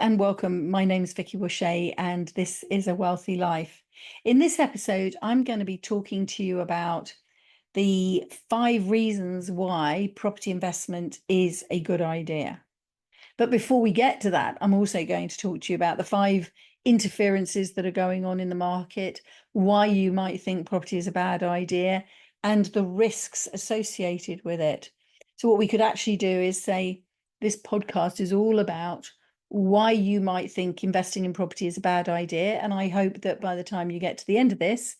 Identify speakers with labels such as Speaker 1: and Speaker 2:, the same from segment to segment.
Speaker 1: and welcome. My name is Vicky Wauchet, and this is A Wealthy Life. In this episode, I'm going to be talking to you about the 5 reasons why property investment is a good idea. But before we get to that, I'm also going to talk to you about the 5 interferences that are going on in the market, why you might think property is a bad idea, and the risks associated with it. So what we could actually do is say this podcast is all about why you might think investing in property is a bad idea. And I hope that by the time you get to the end of this,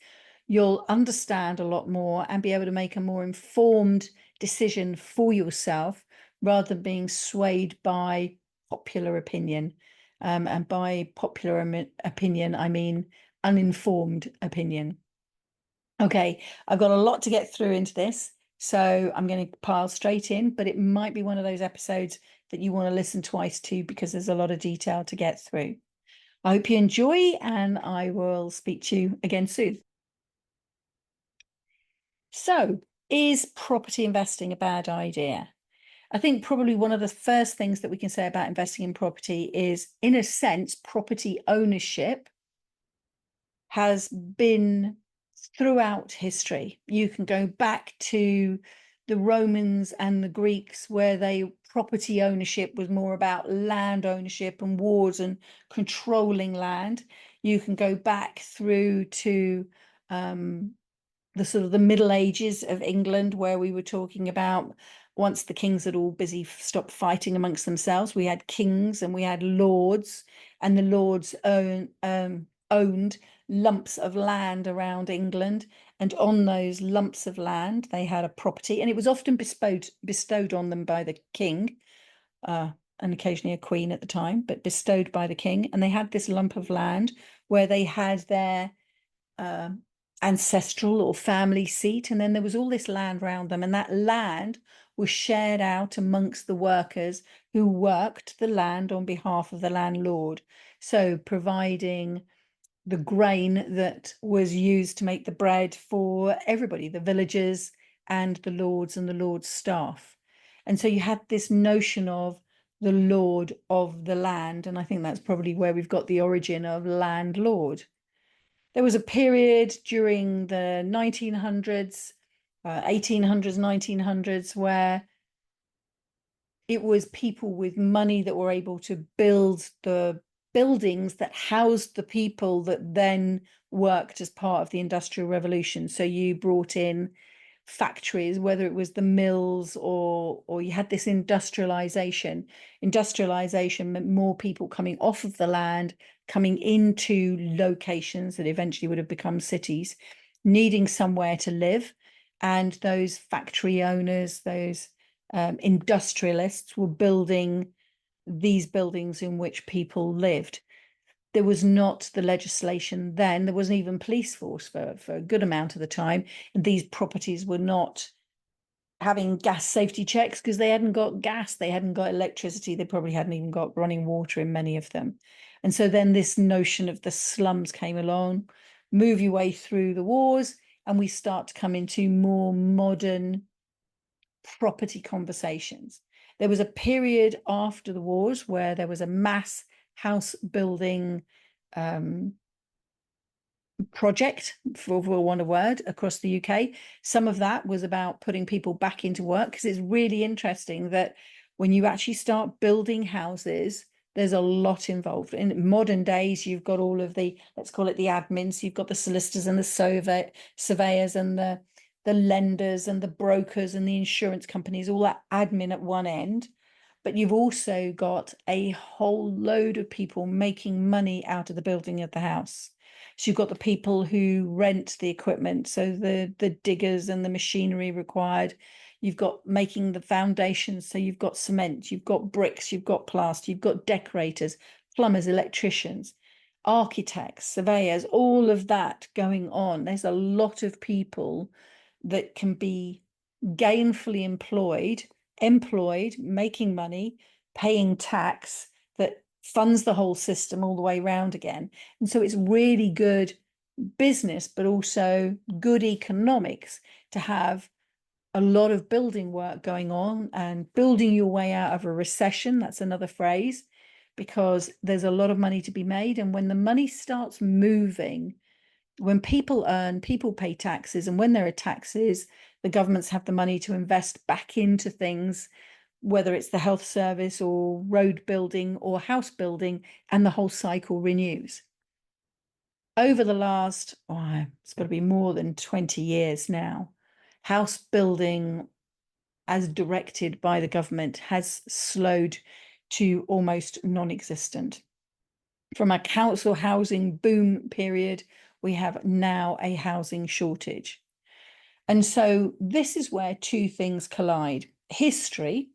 Speaker 1: you'll understand a lot more and be able to make a more informed decision for yourself rather than being swayed by popular opinion. And by popular opinion, I mean uninformed opinion. Okay, I've got a lot to get through into this, so I'm going to pile straight in, but it might be one of those episodes that you want to listen twice to because there's a lot of detail to get through. I hope you enjoy, and I will speak to you again soon. So, is property investing a bad idea? I think probably one of the first things that we can say about investing in property is, in a sense, property ownership has been throughout history. You can go back to the Romans and the Greeks, where property ownership was more about land ownership and wars and controlling land. You can go back through to the sort of the Middle Ages of England, where we were talking about once the kings had all busy stopped fighting amongst themselves, we had kings and we had lords, and the lords owned lumps of land around England, and on those lumps of land they had a property, and it was often bestowed on them by the king, and occasionally a queen at the time, but bestowed by the king. And they had this lump of land where they had their ancestral or family seat, and then there was all this land around them, and that land was shared out amongst the workers who worked the land on behalf of the landlord, so providing the grain that was used to make the bread for everybody, the villagers and the lords and the lord's staff. And so you had this notion of the lord of the land, and I think that's probably where we've got the origin of landlord. There was a period during the 1900s, 1800s, 1900s, where it was people with money that were able to build the buildings that housed the people that then worked as part of the Industrial Revolution. So you brought in factories, whether it was the mills or you had this industrialization. Industrialization meant more people coming off of the land, coming into locations that eventually would have become cities, needing somewhere to live. And those factory owners, those industrialists were building these buildings in which people lived. There was not the legislation then. There wasn't even police force for a good amount of the time. And these properties were not having gas safety checks because they hadn't got gas, they hadn't got electricity, they probably hadn't even got running water in many of them. And so then this notion of the slums came along. Move your way through the wars, and we start to come into more modern property conversations. There was a period after the wars where there was a mass house building project, for want of a word, across the UK. Some of that was about putting people back into work, because it's really interesting that when you actually start building houses, there's a lot involved. In modern days, you've got all of the, let's call it the admins, you've got the solicitors and the surveyors and the lenders and the brokers and the insurance companies, all that admin at one end. But you've also got a whole load of people making money out of the building of the house. So you've got the people who rent the equipment, so the diggers and the machinery required. You've got making the foundations, so you've got cement, you've got bricks, you've got plaster, you've got decorators, plumbers, electricians, architects, surveyors, all of that going on. There's a lot of people that can be gainfully employed, making money, paying tax, that funds the whole system all the way around again. And so it's really good business, but also good economics to have a lot of building work going on and building your way out of a recession. That's another phrase. because there's a lot of money to be made. And when the money starts moving, when people earn, people pay taxes. And when there are taxes, the governments have the money to invest back into things, whether it's the health service or road building or house building, and the whole cycle renews. Over the last, it's got to be more than 20 years now, house building as directed by the government has slowed to almost non-existent. From a council housing boom period, we have now a housing shortage. And so this is where two things collide: history,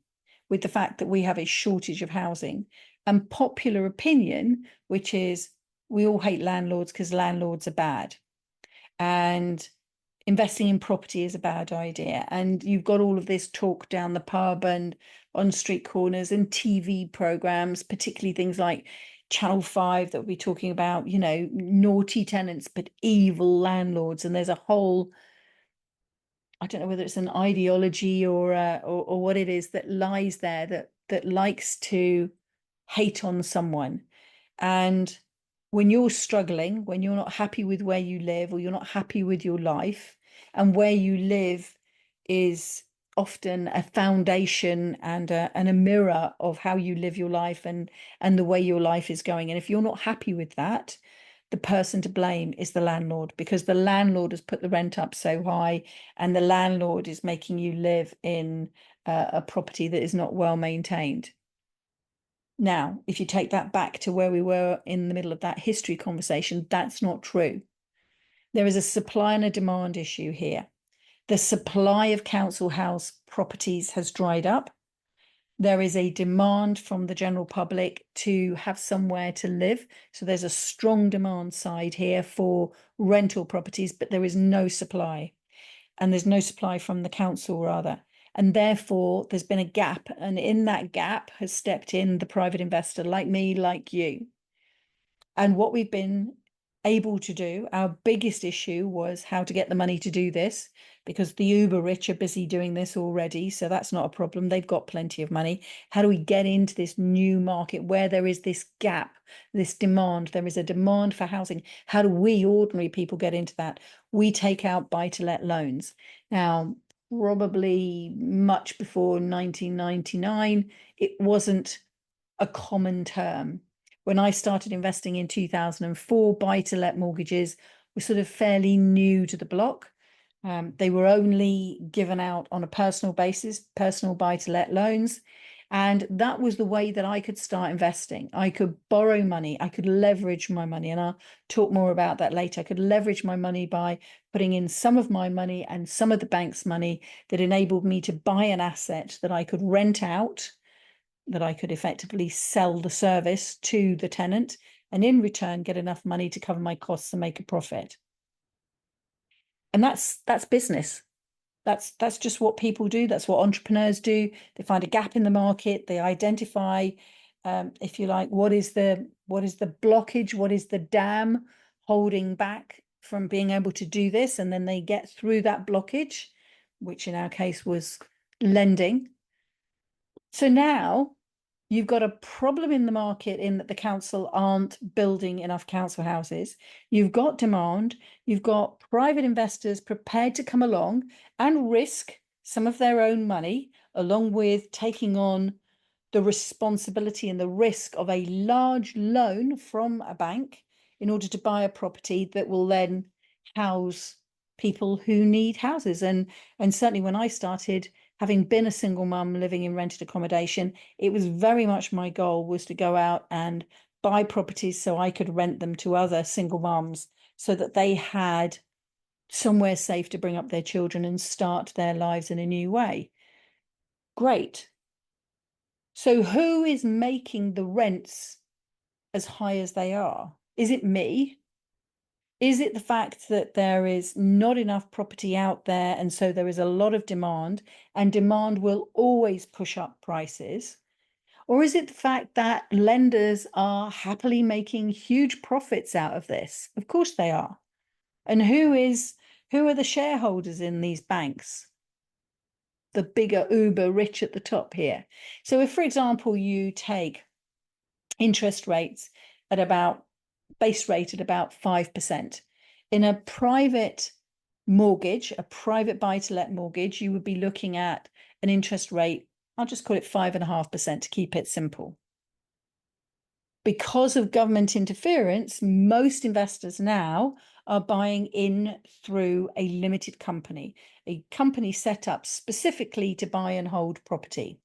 Speaker 1: with the fact that we have a shortage of housing, and popular opinion, which is we all hate landlords because landlords are bad. And investing in property is a bad idea. And you've got all of this talk down the pub and on street corners and TV programs, particularly things like Channel 5 that will be talking about, naughty tenants, but evil landlords. And there's a whole, I don't know whether it's an ideology or what it is that lies there that likes to hate on someone. And when you're struggling, when you're not happy with where you live, or you're not happy with your life, and where you live is often a foundation and a mirror of how you live your life and the way your life is going. And if you're not happy with that, the person to blame is the landlord, because the landlord has put the rent up so high, and the landlord is making you live in a property that is not well maintained. Now, if you take that back to where we were in the middle of that history conversation, that's not true. There is a supply and a demand issue here. The supply of council house properties has dried up. There is a demand from the general public to have somewhere to live. So there's a strong demand side here for rental properties, but there is no supply. And there's no supply from the council, rather. And therefore, there's been a gap. And in that gap has stepped in the private investor like me, like you. And what we've been able to do, our biggest issue was how to get the money to do this, because the uber rich are busy doing this already. So that's not a problem. They've got plenty of money. How do we get into this new market where there is this gap, this demand? There is a demand for housing. How do we ordinary people get into that? We take out buy-to-let loans. Now, probably much before 1999, it wasn't a common term. When I started investing in 2004, buy-to-let mortgages were sort of fairly new to the block. They were only given out on a personal basis, personal buy-to-let loans. And that was the way that I could start investing. I could borrow money, I could leverage my money, and I'll talk more about that later. I could leverage my money by putting in some of my money and some of the bank's money that enabled me to buy an asset that I could rent out, that I could effectively sell the service to the tenant, and in return get enough money to cover my costs and make a profit. And that's business. That's just what people do. That's what entrepreneurs do. They find a gap in the market. They identify, if you like, what is the blockage, what is the dam holding back from being able to do this, and then they get through that blockage, which in our case was lending. So now you've got a problem in the market in that the council aren't building enough council houses. You've got demand. You've got private investors prepared to come along and risk some of their own money, along with taking on the responsibility and the risk of a large loan from a bank in order to buy a property that will then house people who need houses. And certainly when I started, having been a single mum living in rented accommodation, it was very much my goal was to go out and buy properties so I could rent them to other single mums so that they had somewhere safe to bring up their children and start their lives in a new way. Great. So who is making the rents as high as they are? Is it me? Is it the fact that there is not enough property out there, and so there is a lot of demand, and demand will always push up prices? Or is it the fact that lenders are happily making huge profits out of this? Of course they are. And who are the shareholders in these banks? The bigger uber rich at the top here. So if, for example, you take interest rates at about base rate at about 5%. In a private mortgage, a private buy-to-let mortgage, you would be looking at an interest rate, I'll just call it 5.5% to keep it simple. Because of government interference, most investors now are buying in through a limited company, a company set up specifically to buy and hold property.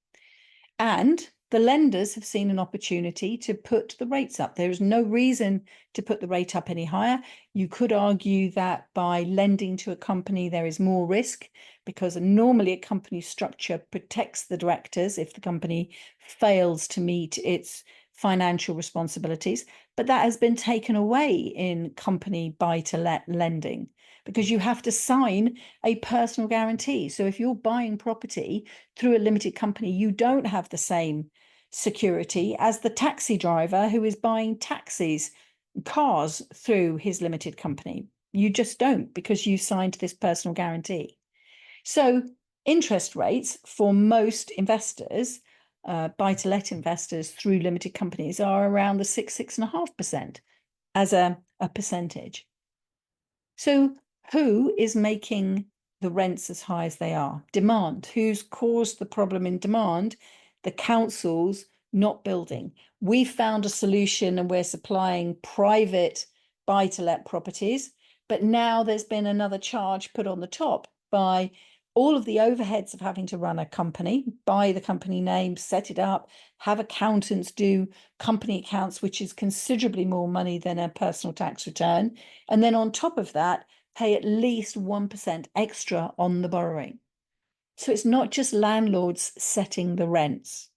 Speaker 1: And the lenders have seen an opportunity to put the rates up. There is no reason to put the rate up any higher. You could argue that by lending to a company, there is more risk because normally a company structure protects the directors if the company fails to meet its financial responsibilities. But that has been taken away in company buy-to-let lending because you have to sign a personal guarantee. So if you're buying property through a limited company, you don't have the same security as the taxi driver who is buying cars through his limited company. You just don't, because you signed this personal guarantee. So interest rates for most investors, buy-to-let investors through limited companies, are around the 6.5% as a percentage. So who is making the rents as high as they are? Demand. Who's caused the problem in demand? The councils not building. We found a solution and we're supplying private buy-to-let properties, but now there's been another charge put on the top by all of the overheads of having to run a company, buy the company name, set it up, have accountants do company accounts, which is considerably more money than a personal tax return. And then on top of that, pay at least 1% extra on the borrowing. So it's not just landlords setting the rents.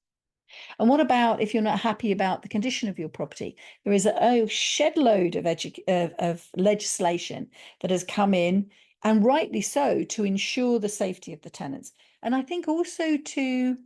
Speaker 1: And what about if you're not happy about the condition of your property? There is a shed load of legislation that has come in, and rightly so, to ensure the safety of the tenants. And I think also to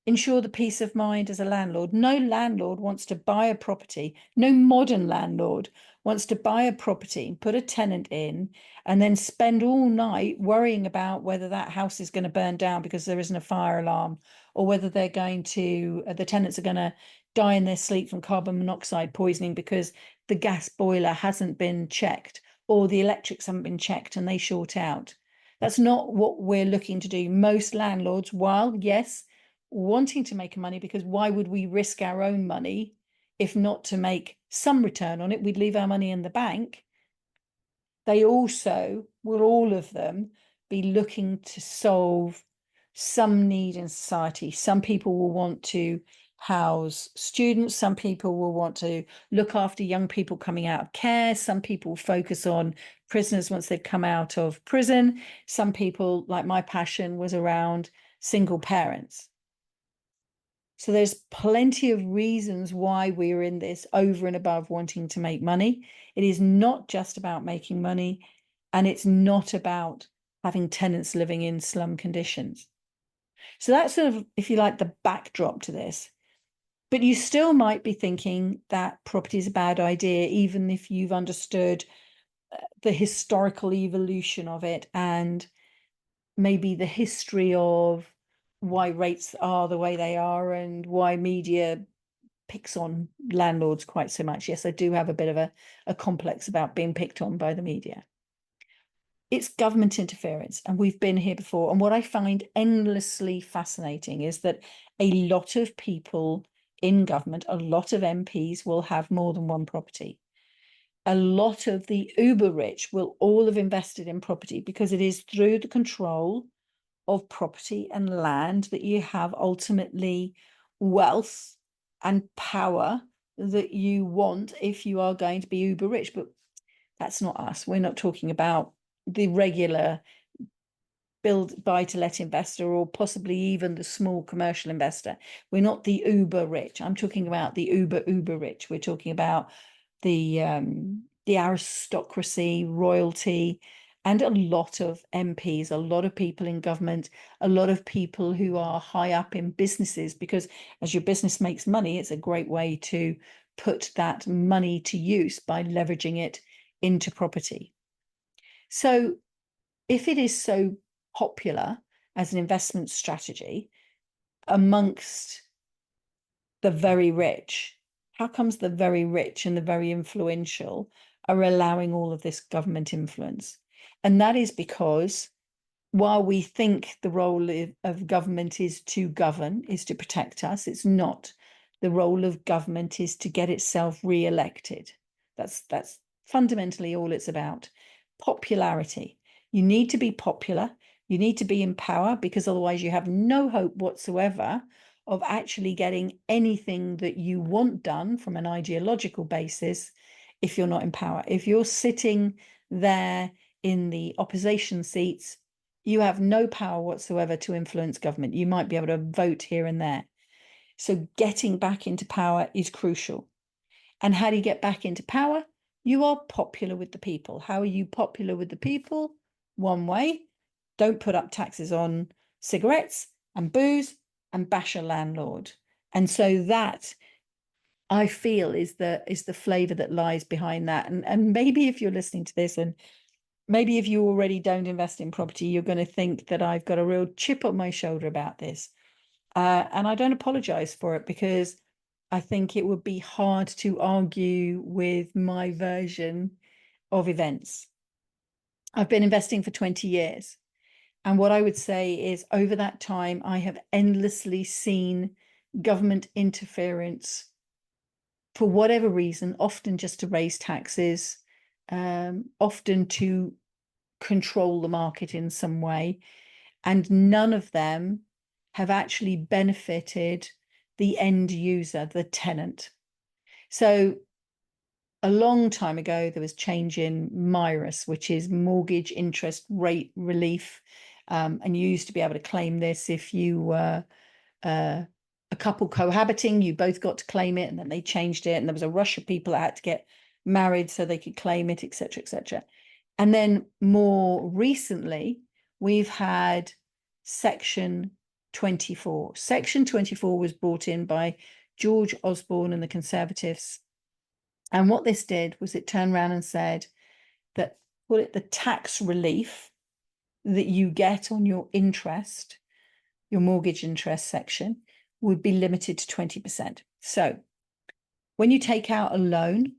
Speaker 1: ensure the peace of mind as a landlord. No landlord wants to buy a property, no modern landlord wants to buy a property, put a tenant in, and then spend all night worrying about whether that house is going to burn down because there isn't a fire alarm, or whether they're going to, the tenants are going to die in their sleep from carbon monoxide poisoning because the gas boiler hasn't been checked, or the electrics haven't been checked and they short out. That's not what we're looking to do. Most landlords, while yes, wanting to make money, because why would we risk our own money if not to make some return on it? We'd leave our money in the bank. They also will, all of them, be looking to solve some need in society. Some people will want to house students. Some people will want to look after young people coming out of care. Some people focus on prisoners once they've come out of prison. Some people, like my passion, was around single parents. So there's plenty of reasons why we're in this over and above wanting to make money. It is not just about making money, and it's not about having tenants living in slum conditions. So that's sort of, if you like, the backdrop to this. But you still might be thinking that property is a bad idea, even if you've understood the historical evolution of it and maybe the history of why rates are the way they are and why media picks on landlords quite so much. Yes, I do have a bit of a complex about being picked on by the media. It's government interference, and we've been here before. And what I find endlessly fascinating is that a lot of people in government, a lot of MPs will have more than one property. A lot of the uber rich will all have invested in property because it is through the control of property and land that you have ultimately wealth and power that you want if you are going to be uber rich. But that's not us. We're not talking about the regular buy-to-let investor, or possibly even the small commercial investor. We're not the uber rich. I'm talking about the uber rich. We're talking about the aristocracy, royalty, and a lot of MPs, a lot of people in government, a lot of people who are high up in businesses, because as your business makes money, it's a great way to put that money to use by leveraging it into property. So if it is so popular as an investment strategy amongst the very rich, how comes the very rich and the very influential are allowing all of this government influence? And that is because while we think the role of government is to govern, is to protect us, it's not. The role of government is to get itself re-elected. That's fundamentally all it's about. Popularity. You need to be popular. You need to be in power, because otherwise you have no hope whatsoever of actually getting anything that you want done from an ideological basis if you're not in power. If you're sitting there in the opposition seats, you have no power whatsoever to influence government. You might be able to vote here and there. So getting back into power is crucial. And how do you get back into power? You are popular with the people. How are you popular with the people? One way: don't put up taxes on cigarettes and booze and bash a landlord. And so that, I feel, is the flavor that lies behind that. And maybe if you're listening to this, and maybe if you already don't invest in property, you're going to think that I've got a real chip on my shoulder about this. And I don't apologize for it, because I think it would be hard to argue with my version of events. I've been investing for 20 years. And what I would say is, over that time, I have endlessly seen government interference for whatever reason, often just to raise taxes, often to control the market in some way. And none of them have actually benefited the end user, the tenant. So a long time ago, there was change in MIRAS, which is mortgage interest rate relief. And you used to be able to claim this if you were a couple cohabiting, you both got to claim it, and then they changed it. And there was a rush of people that had to get married so they could claim it, etc., etc. And then more recently, we've had Section 24. Section 24 was brought in by George Osborne and the Conservatives. And what this did was it turned around and said that, call it the tax relief that you get on your interest, your mortgage interest section, would be limited to 20%. So when you take out a loan,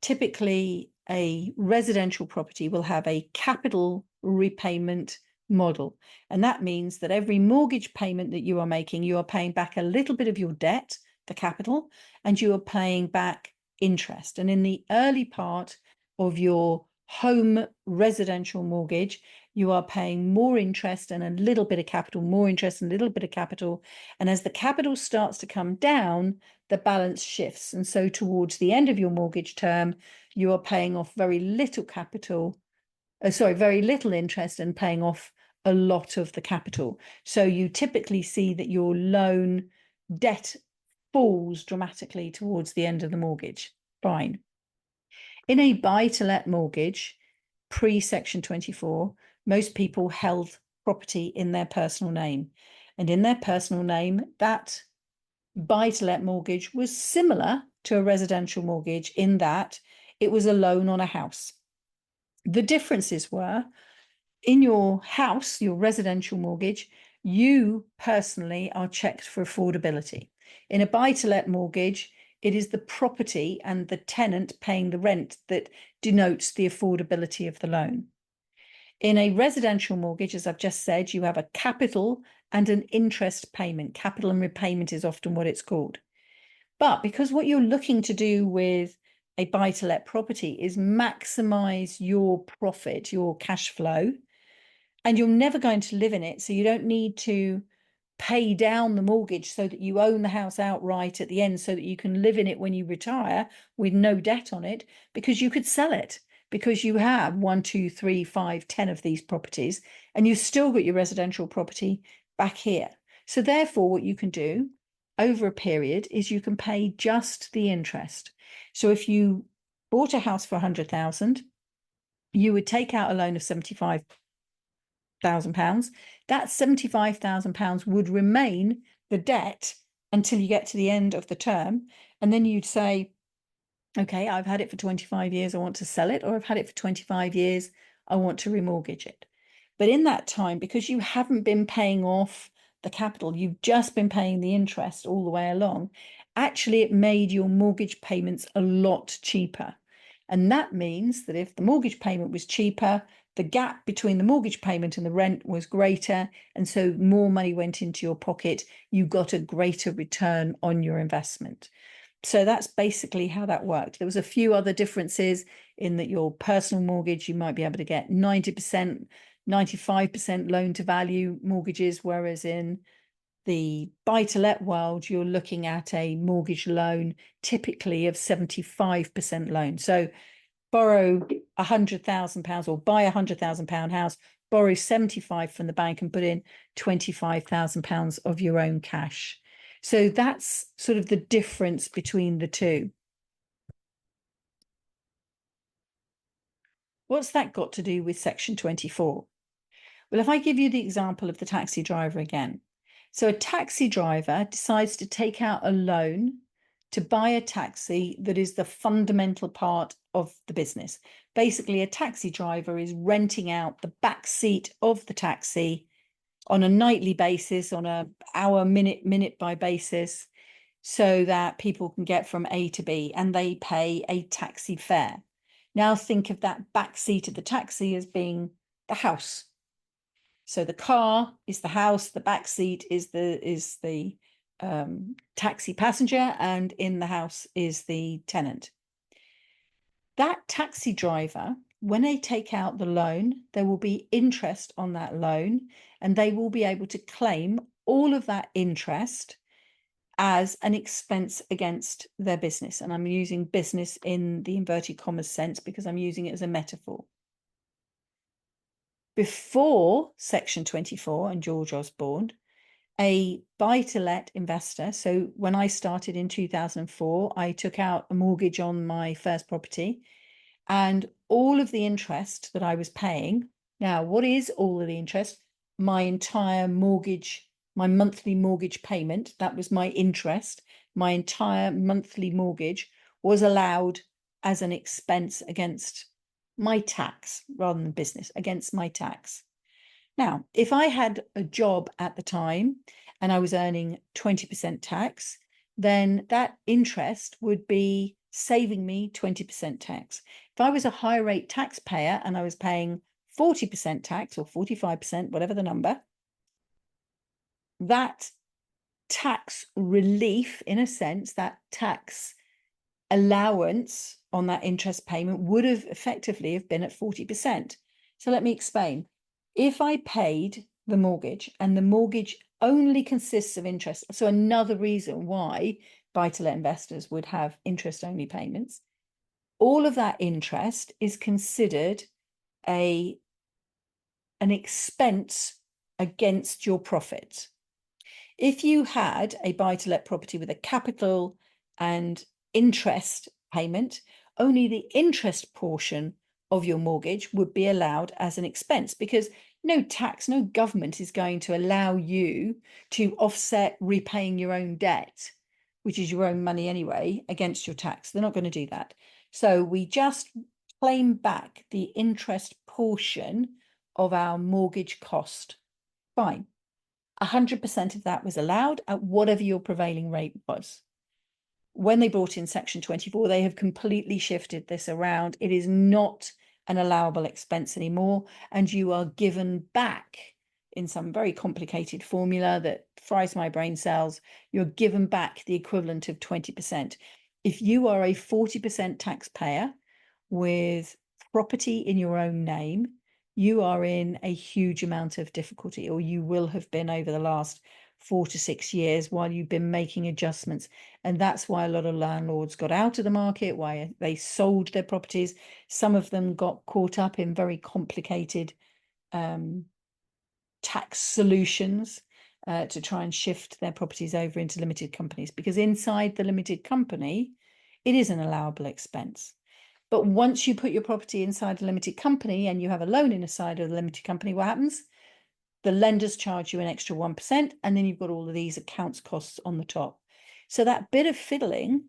Speaker 1: typically a residential property will have a capital repayment model. And that means that every mortgage payment that you are making, you are paying back a little bit of your debt, the capital, and you are paying back interest. And in the early part of your home residential mortgage, you are paying more interest and a little bit of capital, more interest and a little bit of capital. And as the capital starts to come down, the balance shifts. And so towards the end of your mortgage term, you are paying off very little capital, very little interest, and paying off a lot of the capital. So you typically see that your loan debt falls dramatically towards the end of the mortgage. Fine. In a buy-to-let mortgage, pre-Section 24, most people held property in their personal name. And in their personal name, that buy-to-let mortgage was similar to a residential mortgage in that it was a loan on a house. The differences were, in your house, your residential mortgage, you personally are checked for affordability. In a buy-to-let mortgage, it is the property and the tenant paying the rent that denotes the affordability of the loan. In a residential mortgage, as I've just said, you have a capital and an interest payment. Capital and repayment is often what it's called. But because what you're looking to do with a buy-to-let property is maximize your profit, your cash flow, and you're never going to live in it, so you don't need to pay down the mortgage so that you own the house outright at the end so that you can live in it when you retire with no debt on it, because you could sell it, because you have 1, 2, 3, 5, 10 of these properties, and you've still got your residential property back here. So therefore, what you can do over a period is you can pay just the interest. So if you bought a house for 100,000, you would take out a loan of £75,000. That £75,000 would remain the debt until you get to the end of the term. And then you'd say, okay, I've had it for 25 years, I want to sell it, or I've had it for 25 years, I want to remortgage it. But in that time, because you haven't been paying off the capital, you've just been paying the interest all the way along. actually it made your mortgage payments a lot cheaper. And that means that if the mortgage payment was cheaper, the gap between the mortgage payment and the rent was greater, and so more money went into your pocket, you got a greater return on your investment. So that's basically how that worked. There was a few other differences in that your personal mortgage, you might be able to get 90%, 95% loan to value mortgages, whereas in the buy-to-let world, you're looking at a mortgage loan typically of 75% loan. So borrow £100,000 or buy £100,000 house, borrow 75 from the bank and put in £25,000 of your own cash. So that's sort of the difference between the two. What's that got to do with Section 24? Well, if I give you the example of the taxi driver again. So a taxi driver decides to take out a loan to buy a taxi that is the fundamental part of the business. Basically, a taxi driver is renting out the back seat of the taxi on a nightly basis, on a hour, minute by basis, so that people can get from A to B, and they pay a taxi fare. Now think of that back seat of the taxi as being the house. So the car is the house, the back seat is the taxi passenger, and in the house is the tenant. That taxi driver, when they take out the loan, there will be interest on that loan, and they will be able to claim all of that interest as an expense against their business. And I'm using business in the inverted commas sense because I'm using it as a metaphor. Before Section 24 and George Osborne, a buy-to-let investor. So when I started in 2004, I took out a mortgage on my first property, and all of the interest that I was paying. Now, what is all of the interest? My entire mortgage, my monthly mortgage payment, that was my interest. My entire monthly mortgage was allowed as an expense against my tax rather than business, against my tax. Now, if I had a job at the time and I was earning 20% tax, then that interest would be saving me 20% tax. If I was a high rate taxpayer and I was paying 40% tax or 45%, whatever the number, that tax relief, in a sense, that tax allowance on that interest payment would have effectively have been at 40%. So let me explain. If I paid the mortgage and the mortgage only consists of interest, so another reason why buy-to-let investors would have interest-only payments, all of that interest is considered an expense against your profit. If you had a buy-to-let property with a capital and interest payment, only the interest portion of your mortgage would be allowed as an expense, because no tax, no government is going to allow you to offset repaying your own debt, which is your own money anyway, against your tax. They're not going to do that. So we just claim back the interest portion of our mortgage cost. Fine. 100% of that was allowed at whatever your prevailing rate was. When they brought in Section 24, they have completely shifted this around. It is not an allowable expense anymore, and you are given back in some very complicated formula that fries my brain cells. You're given back the equivalent of 20%. If you are a 40% taxpayer with property in your own name, you are in a huge amount of difficulty, or you will have been over the last 4 to 6 years while you've been making adjustments. And that's why a lot of landlords got out of the market, why they sold their properties. Some of them got caught up in very complicated tax solutions to try and shift their properties over into limited companies, because inside the limited company, it is an allowable expense. But once you put your property inside a limited company and you have a loan inside of the limited company, what happens? The lenders charge you an extra 1%, and then you've got all of these accounts costs on the top. So that bit of fiddling,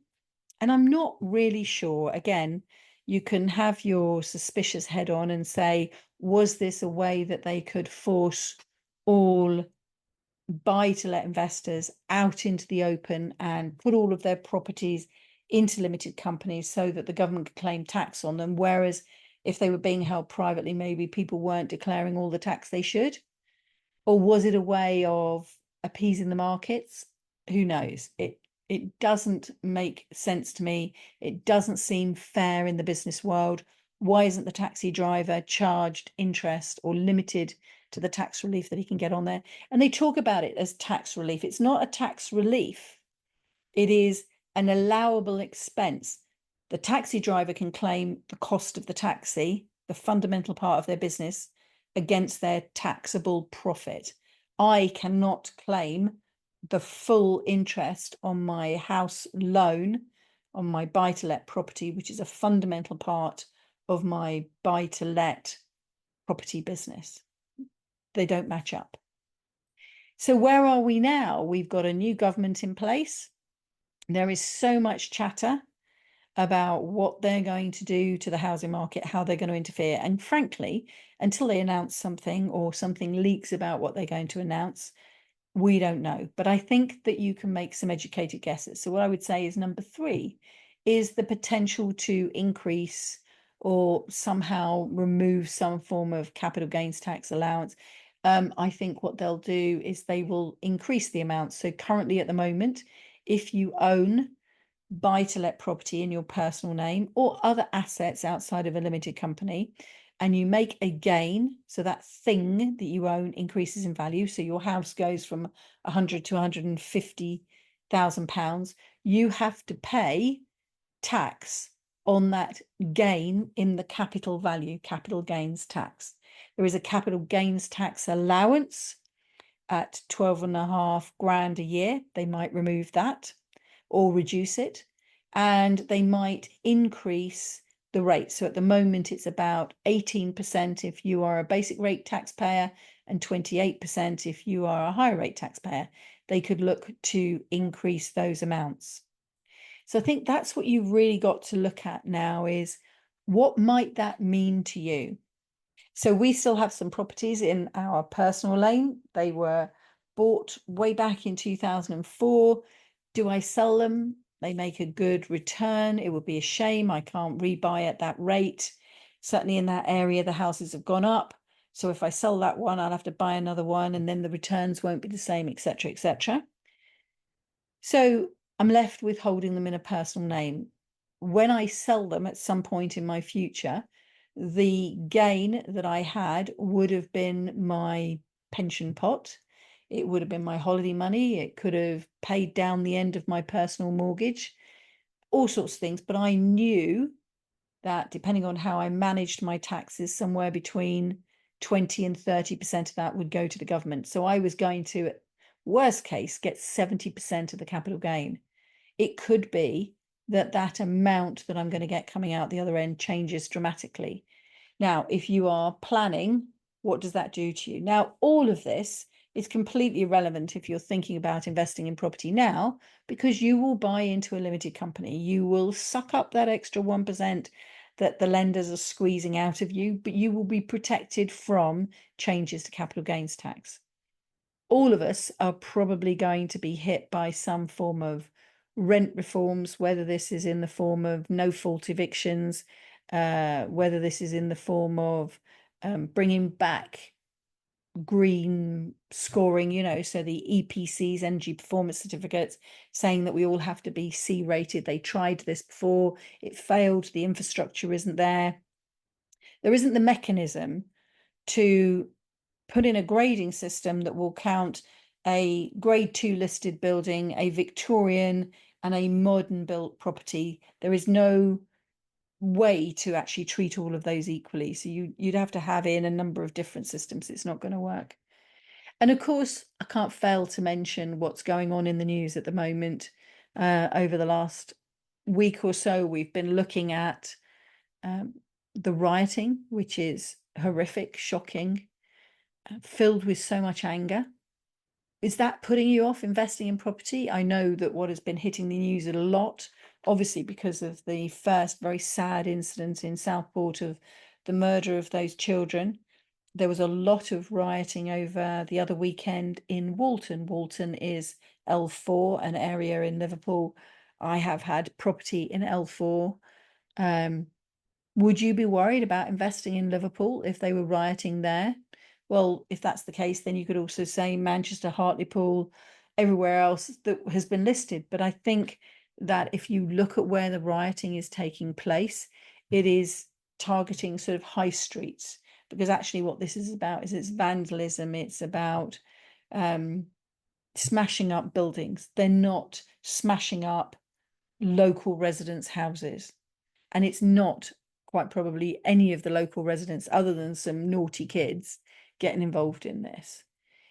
Speaker 1: and I'm not really sure, again, you can have your suspicious head on and say, was this a way that they could force all buy-to-let investors out into the open and put all of their properties into limited companies so that the government could claim tax on them, whereas if they were being held privately, maybe people weren't declaring all the tax they should? Or was it a way of appeasing the markets? Who knows? It doesn't make sense to me. It doesn't seem fair in the business world. Why isn't the taxi driver charged interest or limited to the tax relief that he can get on there? And they talk about it as tax relief. It's not a tax relief. It is an allowable expense. The taxi driver can claim the cost of the taxi, the fundamental part of their business, against their taxable profit. I cannot claim the full interest on my house loan, on my buy-to-let property, which is a fundamental part of my buy-to-let property business. They don't match up. So where are we now? We've got a new government in place. There is so much chatter about what they're going to do to the housing market, how they're going to interfere. And frankly, until they announce something or something leaks about what they're going to announce, we don't know. But I think that you can make some educated guesses. So what I would say is number 3 is the potential to increase or somehow remove some form of capital gains tax allowance. I think what they'll do is they will increase the amount. So currently at the moment, if you own buy-to-let property in your personal name or other assets outside of a limited company, and you make a gain, so that thing that you own increases in value, so your house goes from 100 to 150,000 pounds, you have to pay tax on that gain in the capital value, capital gains tax. There is a capital gains tax allowance at 12.5 grand a year. They might remove that or reduce it, and they might increase the rate. So at the moment, it's about 18% if you are a basic rate taxpayer and 28% if you are a higher rate taxpayer. They could look to increase those amounts. So I think that's what you've really got to look at now is what might that mean to you? So we still have some properties in our personal name. They were bought way back in 2004. Do I sell them? They make a good return. It would be a shame. I can't rebuy at that rate. Certainly in that area, the houses have gone up. So if I sell that one, I'll have to buy another one and then the returns won't be the same, etc., etc. So I'm left with holding them in a personal name. When I sell them at some point in my future, the gain that I had would have been my pension pot. It would have been my holiday money. It could have paid down the end of my personal mortgage, all sorts of things. But I knew that depending on how I managed my taxes, somewhere between 20 and 30% of that would go to the government. So I was going to, at worst case, get 70% of the capital gain. It could be that that amount that I'm going to get coming out the other end changes dramatically. Now, if you are planning, what does that do to you? Now, all of this is completely irrelevant if you're thinking about investing in property now, because you will buy into a limited company. You will suck up that extra 1% that the lenders are squeezing out of you, but you will be protected from changes to capital gains tax. All of us are probably going to be hit by some form of rent reforms, whether this is in the form of no-fault evictions, whether this is in the form of bringing back green scoring, so the EPCs, energy performance certificates, saying that we all have to be C rated. They tried this before, it failed, the infrastructure isn't there. There isn't the mechanism to put in a grading system that will count a grade 2 listed building, a Victorian and a modern built property. There is no way to actually treat all of those equally. So you'd have to have in a number of different systems. It's not going to work. And of course, I can't fail to mention what's going on in the news at the moment. Over the last week or so, we've been looking at the rioting, which is horrific, shocking, filled with so much anger. Is that putting you off investing in property? I know that what has been hitting the news a lot, obviously because of the first very sad incident in Southport of the murder of those children. there was a lot of rioting over the other weekend in Walton. Walton is L4, an area in Liverpool. I have had property in L4. Would you be worried about investing in Liverpool if they were rioting there? Well, if that's the case, then you could also say Manchester, Hartlepool, everywhere else that has been listed. But I think that if you look at where the rioting is taking place, it is targeting sort of high streets, because actually what this is about is it's vandalism. It's about smashing up buildings. They're not smashing up local residents' houses. And it's not quite probably any of the local residents other than some naughty kids getting involved in this.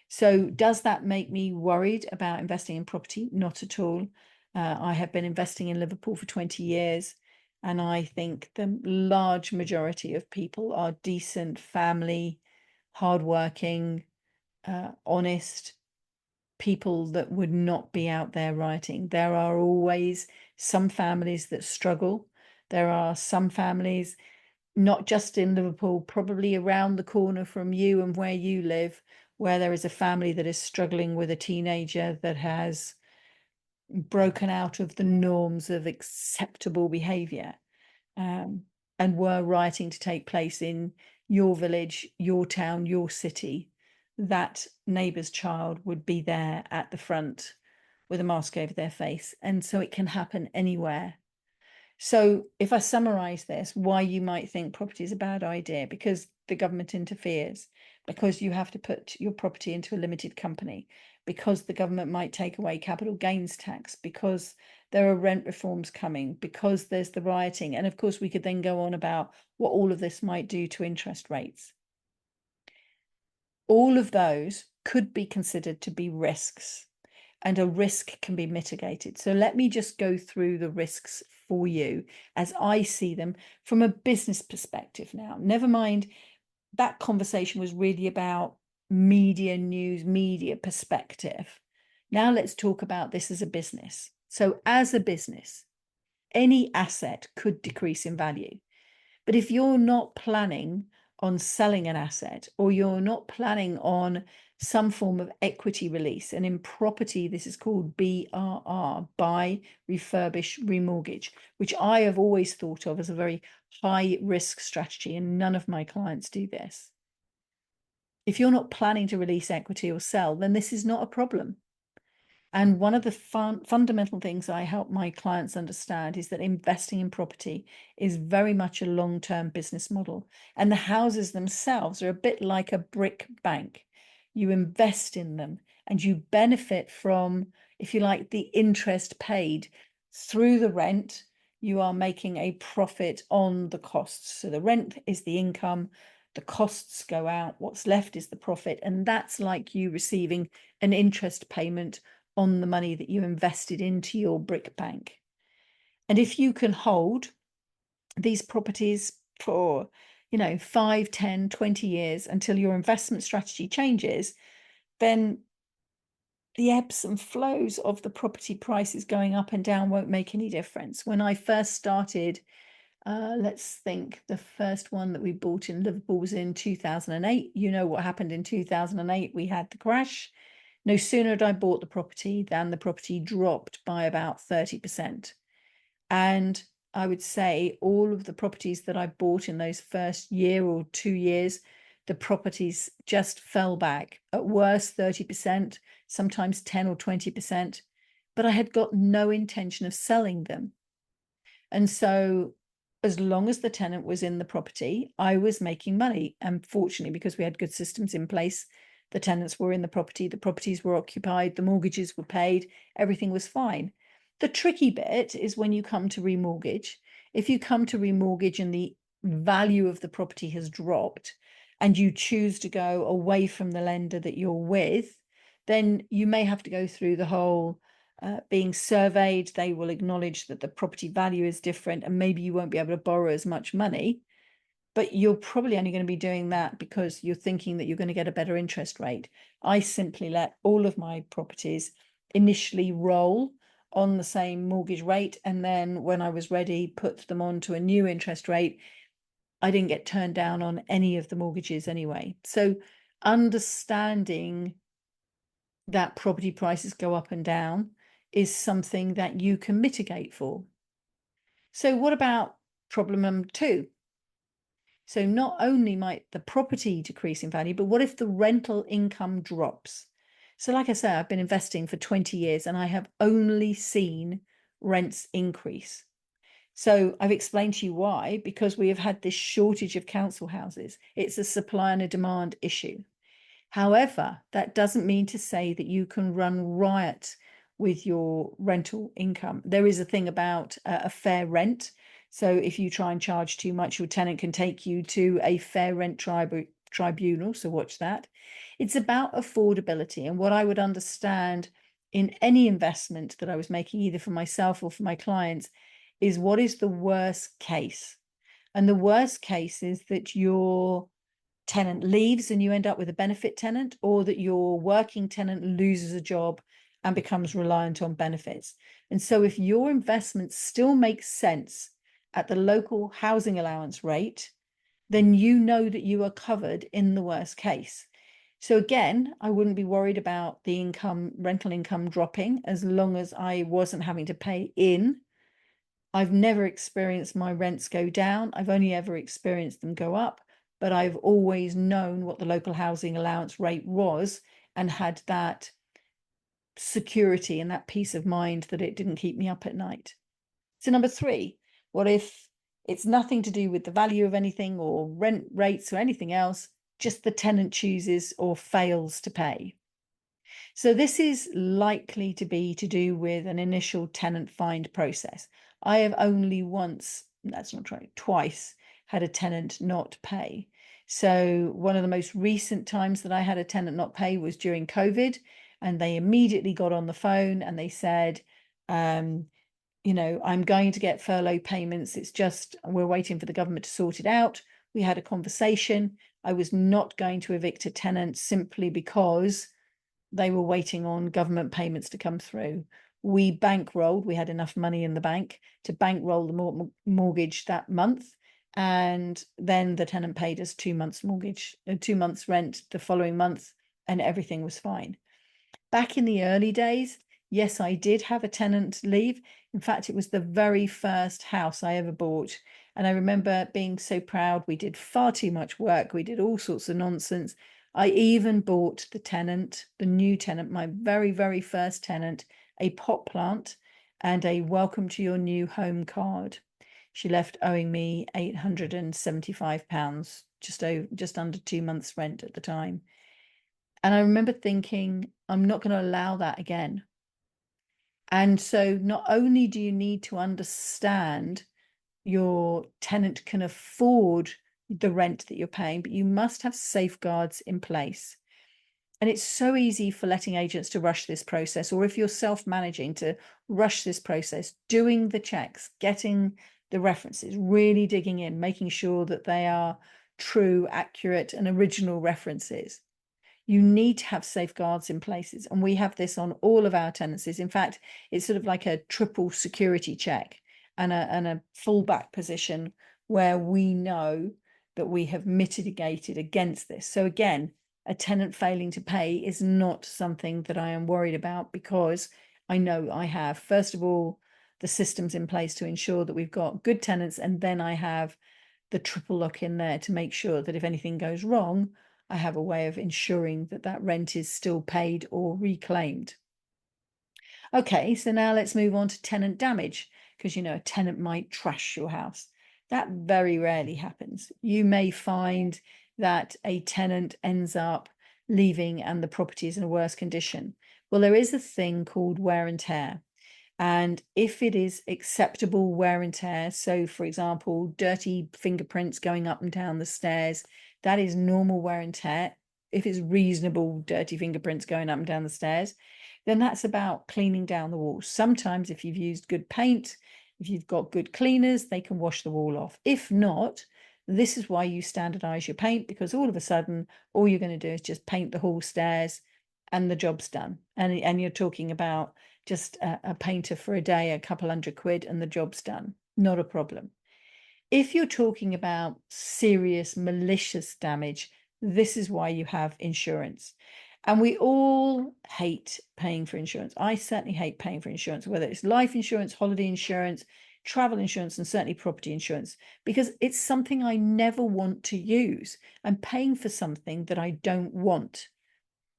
Speaker 1: So does that make me worried about investing in property? Not at all. I have been investing in Liverpool for 20 years, and I think the large majority of people are decent, family, hardworking, honest people that would not be out there rioting. There are always some families that struggle. There are some families, not just in Liverpool, probably around the corner from you and where you live, where there is a family that is struggling with a teenager that has broken out of the norms of acceptable behavior, and were rioting to take place in your village, your town, your city. That neighbour's child would be there at the front with a mask over their face. And so it can happen anywhere. So if I summarize this, why you might think property is a bad idea: because the government interferes, because you have to put your property into a limited company, because the government might take away capital gains tax, because there are rent reforms coming, because there's the rioting. And of course, we could then go on about what all of this might do to interest rates. All of those could be considered to be risks, and a risk can be mitigated. So let me just go through the risks for you as I see them from a business perspective now. Never mind, that conversation was really about media news, media perspective. Now let's talk about this as a business. So as a business, any asset could decrease in value. But if you're not planning on selling an asset, or you're not planning on some form of equity release, and in property, this is called BRR, buy, refurbish, remortgage, which I have always thought of as a very high risk strategy, and none of my clients do this. If you're not planning to release equity or sell, then this is not a problem. And one of the fundamental things I help my clients understand is that investing in property is very much a long-term business model. And the houses themselves are a bit like a brick bank. You invest in them and you benefit from, if you like, the interest paid through the rent. You are making a profit on the costs. So the rent is the income, the costs go out, what's left is the profit. And that's like you receiving an interest payment on the money that you invested into your brick bank. And if you can hold these properties for 5, 10, 20 years until your investment strategy changes, then the ebbs and flows of the property prices going up and down won't make any difference. When I first started, let's think, the first one that we bought in Liverpool was in 2008. You know what happened in 2008? We had the crash. No sooner had I bought the property than the property dropped by about 30%. And I would say all of the properties that I bought in those first year or 2 years, the properties just fell back, at worst 30%, sometimes 10 or 20%. But I had got no intention of selling them. And so as long as the tenant was in the property, I was making money. And fortunately, because we had good systems in place, the tenants were in the properties were occupied, the mortgages were paid, everything was fine. The tricky bit is when you come to remortgage. If you come to remortgage and the value of the property has dropped and you choose to go away from the lender that you're with, then you may have to go through the whole being surveyed. They will acknowledge that the property value is different and maybe you won't be able to borrow as much money. But you're probably only going to be doing that because you're thinking that you're going to get a better interest rate. I simply let all of my properties initially roll on the same mortgage rate, and then when I was ready, put them on to a new interest rate. I didn't get turned down on any of the mortgages anyway. So understanding that property prices go up and down is something that you can mitigate for. So what about problem number 2? So not only might the property decrease in value, but what if the rental income drops? So like I say, I've been investing for 20 years and I have only seen rents increase. So I've explained to you why, because we have had this shortage of council houses. It's a supply and a demand issue. However, that doesn't mean to say that you can run riot with your rental income. There is a thing about a fair rent. So if you try and charge too much, your tenant can take you to a fair rent tribunal. So watch that. It's about affordability. And what I would understand in any investment that I was making, either for myself or for my clients, is what is the worst case? And the worst case is that your tenant leaves and you end up with a benefit tenant, or that your working tenant loses a job and becomes reliant on benefits. And so if your investment still makes sense at the local housing allowance rate, then you know that you are covered in the worst case. So again, I wouldn't be worried about the rental income dropping, as long as I wasn't having to pay in. I've never experienced my rents go down. I've only ever experienced them go up, but I've always known what the local housing allowance rate was and had that security and that peace of mind that it didn't keep me up at night. So number 3, what if it's nothing to do with the value of anything or rent rates or anything else, just the tenant chooses or fails to pay? So this is likely to be to do with an initial tenant find process. I have only once, that's not right, twice had a tenant not pay. So one of the most recent times that I had a tenant not pay was during COVID, and they immediately got on the phone and they said, I'm going to get furlough payments. It's just, we're waiting for the government to sort it out. We had a conversation. I was not going to evict a tenant simply because they were waiting on government payments to come through. We bankrolled, we had enough money in the bank to bankroll the mortgage that month. And then the tenant paid us 2 months mortgage, 2 months rent the following month, and everything was fine. Back in the early days, yes, I did have a tenant leave. In fact, it was the very first house I ever bought. And I remember being so proud. We did far too much work. We did all sorts of nonsense. I even bought the new tenant, my very, very first tenant, a pot plant and a welcome to your new home card. She left owing me £875, just under 2 months rent at the time. And I remember thinking, I'm not going to allow that again. And so not only do you need to understand your tenant can afford the rent that you're paying, but you must have safeguards in place. And it's so easy for letting agents to rush this process, or if you're self-managing, to rush this process, doing the checks, getting the references, really digging in, making sure that they are true, accurate, and original references. You need to have safeguards in places, and we have this on all of our tenancies. In fact, it's sort of like a triple security check and a fallback position where we know that we have mitigated against this. So again, a tenant failing to pay is not something that I am worried about, because I know I have, first of all, the systems in place to ensure that we've got good tenants, and then I have the triple lock in there to make sure that if anything goes wrong, I have a way of ensuring that that rent is still paid or reclaimed. Okay, so now let's move on to tenant damage, because a tenant might trash your house. That very rarely happens. You may find that a tenant ends up leaving and the property is in a worse condition. Well, there is a thing called wear and tear. And if it is acceptable wear and tear, so for example, dirty fingerprints going up and down the stairs, that is normal wear and tear. If it's reasonable dirty fingerprints going up and down the stairs, then that's about cleaning down the walls. Sometimes if you've used good paint, if you've got good cleaners, they can wash the wall off. If not, this is why you standardize your paint, because all of a sudden, all you're going to do is just paint the hall stairs and the job's done. And you're talking about just a painter for a day, a couple £100, and the job's done. Not a problem. If you're talking about serious malicious damage, this is why you have insurance. And we all hate paying for insurance. I certainly hate paying for insurance, whether it's life insurance, holiday insurance, travel insurance, and certainly property insurance, because it's something I never want to use. I'm paying for something that I don't want,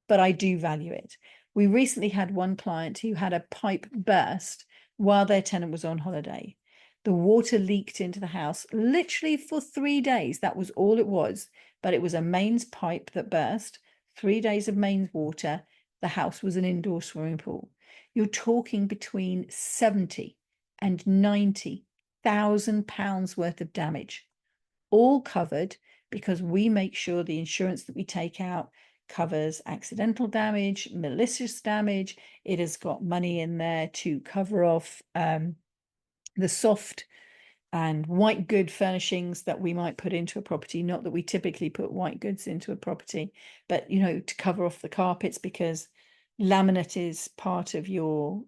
Speaker 1: but I do value it. We recently had one client who had a pipe burst while their tenant was on holiday. The water leaked into the house literally for 3 days. That was all it was. But it was a mains pipe that burst, 3 days of mains water. The house was an indoor swimming pool. You're talking between 70 and 90,000 pounds worth of damage, all covered because we make sure the insurance that we take out covers accidental damage, malicious damage. It has got money in there to cover off the soft and white good furnishings that we might put into a property. Not that we typically put white goods into a property, but to cover off the carpets, because laminate is part of your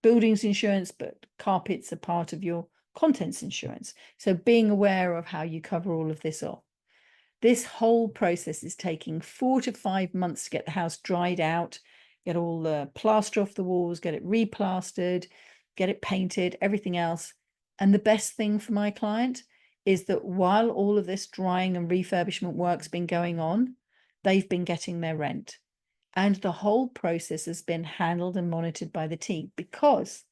Speaker 1: buildings insurance, but carpets are part of your contents insurance. So being aware of how you cover all of this off. This whole process is taking 4 to 5 months to get the house dried out, get all the plaster off the walls, get it replastered, get it painted, everything else. And the best thing for my client is that while all of this drying and refurbishment work's been going on, they've been getting their rent. And the whole process has been handled and monitored by the team, because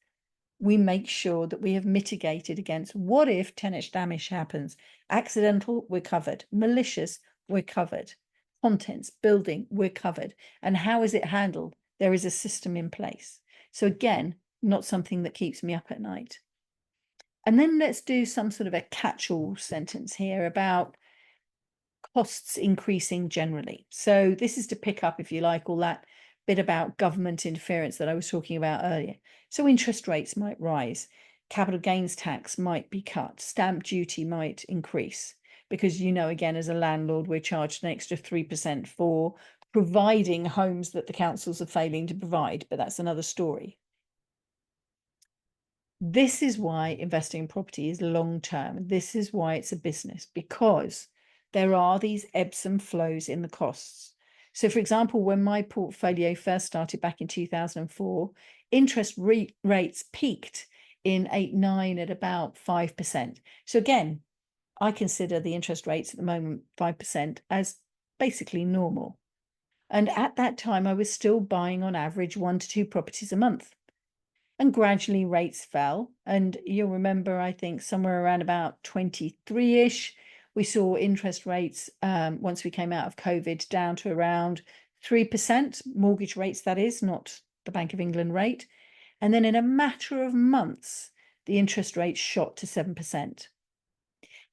Speaker 1: we make sure that we have mitigated against what if tenant damage happens. Accidental, we're covered. Malicious, we're covered. Contents, building, we're covered. And how is it handled? There is a system in place. So again, not something that keeps me up at night. And then let's do some sort of a catch-all sentence here about costs increasing generally. So this is to pick up, if you like, all that bit about government interference that I was talking about earlier. So interest rates might rise, capital gains tax might be cut, stamp duty might increase, because again, as a landlord, we're charged an extra 3% for providing homes that the councils are failing to provide, but that's another story. This is why investing in property is long term. This is why it's a business, because there are these ebbs and flows in the costs. So, for example, when my portfolio first started back in 2004, interest rates peaked in 8-9 at about 5%. So again, I consider the interest rates at the moment 5% as basically normal. And at that time, I was still buying on average 1 to 2 properties a month. And gradually rates fell. And you'll remember, I think somewhere around about 23-ish, we saw interest rates, once we came out of COVID, down to around 3%, mortgage rates, that is, not the Bank of England rate. And then in a matter of months, the interest rate shot to 7%.